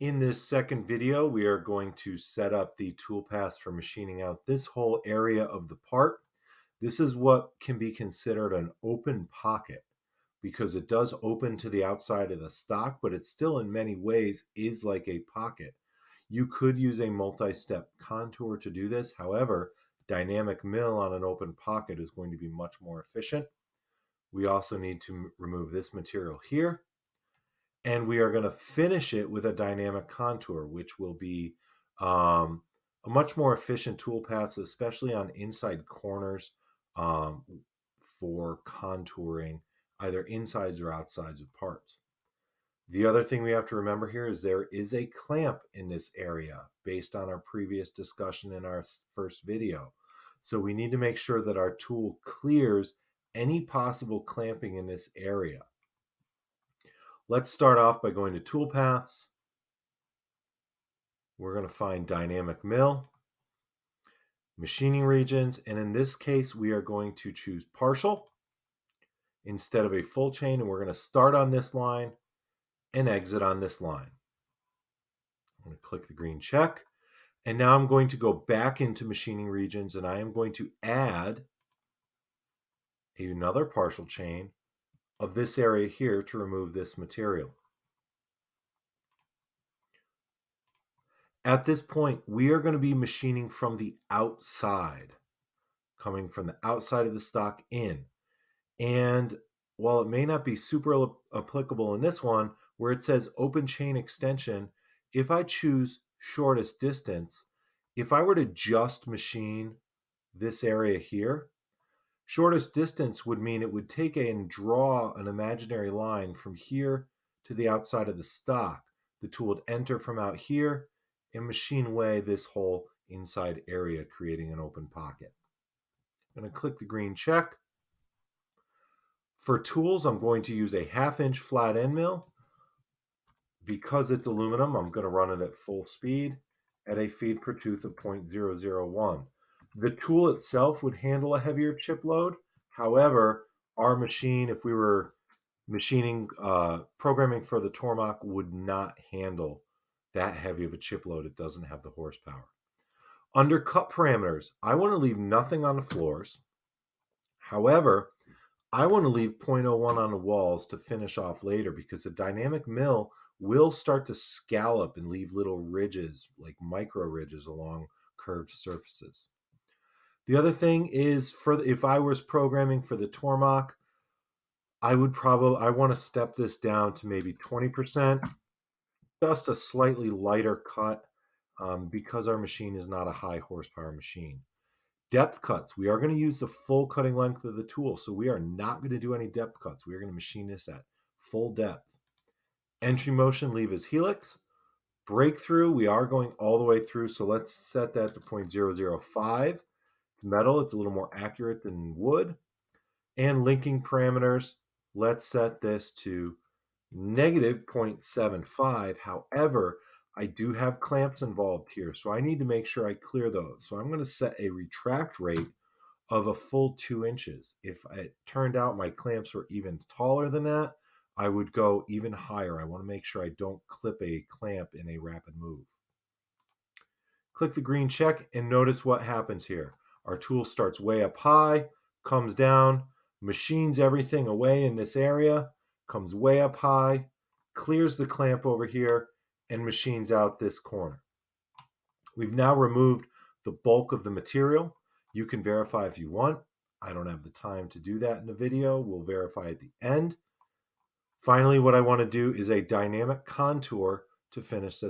In this second video, we are going to set up the toolpath for machining out this whole area of the part. This is what can be considered an open pocket because it does open to the outside of the stock, but it still in many ways is like a pocket. You could use a multi-step contour to do this. However, dynamic mill on an open pocket is going to be much more efficient. We also need to remove this material here. And we are going to finish it with a dynamic contour, which will be a much more efficient toolpath, especially on inside corners um, for contouring either insides or outsides of parts. The other thing we have to remember here is there is a clamp in this area based on our previous discussion in our first video. So we need to make sure that our tool clears any possible clamping in this area. Let's start off by going to Toolpaths. We're going to find Dynamic Mill, Machining Regions, and in this case, we are going to choose Partial instead of a full chain, and we're going to start on this line and exit on this line. I'm going to click the green check, and now I'm going to go back into Machining Regions, and I am going to add another partial chain of this area here to remove this material. At this point, we are going to be machining from the outside, coming from the outside of the stock in. And while it may not be super applicable in this one, where it says open chain extension, if I choose shortest distance, if I were to just machine this area here, shortest distance would mean it would take and draw an imaginary line from here to the outside of the stock. The tool would enter from out here and machine away this whole inside area, creating an open pocket. I'm going to click the green check. For tools, I'm going to use a 1/2-inch flat end mill. Because it's aluminum, I'm going to run it at full speed at a feed per tooth of 0.001. The tool itself would handle a heavier chip load. However, our machine, if we were machining, programming for the Tormach, would not handle that heavy of a chip load. It doesn't have the horsepower. Under cut parameters, I want to leave nothing on the floors. However, I want to leave 0.01 on the walls to finish off later because the dynamic mill will start to scallop and leave little ridges, like micro ridges along curved surfaces. The other thing is, if I was programming for the Tormach, I want to step this down to maybe 20%, just a slightly lighter cut because our machine is not a high horsepower machine. Depth cuts, we are going to use the full cutting length of the tool, so we are not going to do any depth cuts. We are going to machine this at full depth. Entry motion, leave as helix. Breakthrough, we are going all the way through, so let's set that to 0.005. It's metal, it's a little more accurate than wood. And linking parameters, let's set this to negative 0.75. However, I do have clamps involved here, so I need to make sure I clear those. So I'm going to set a retract rate of a full 2 inches. If it turned out my clamps were even taller than that, I would go even higher. I want to make sure I don't clip a clamp in a rapid move. Click the green check and notice what happens here. Our tool starts way up high, comes down, machines everything away in this area, comes way up high, clears the clamp over here, and machines out this corner. We've now removed the bulk of the material. You can verify if you want. I don't have the time to do that in the video. We'll verify at the end. Finally, what I want to do is a dynamic contour to finish this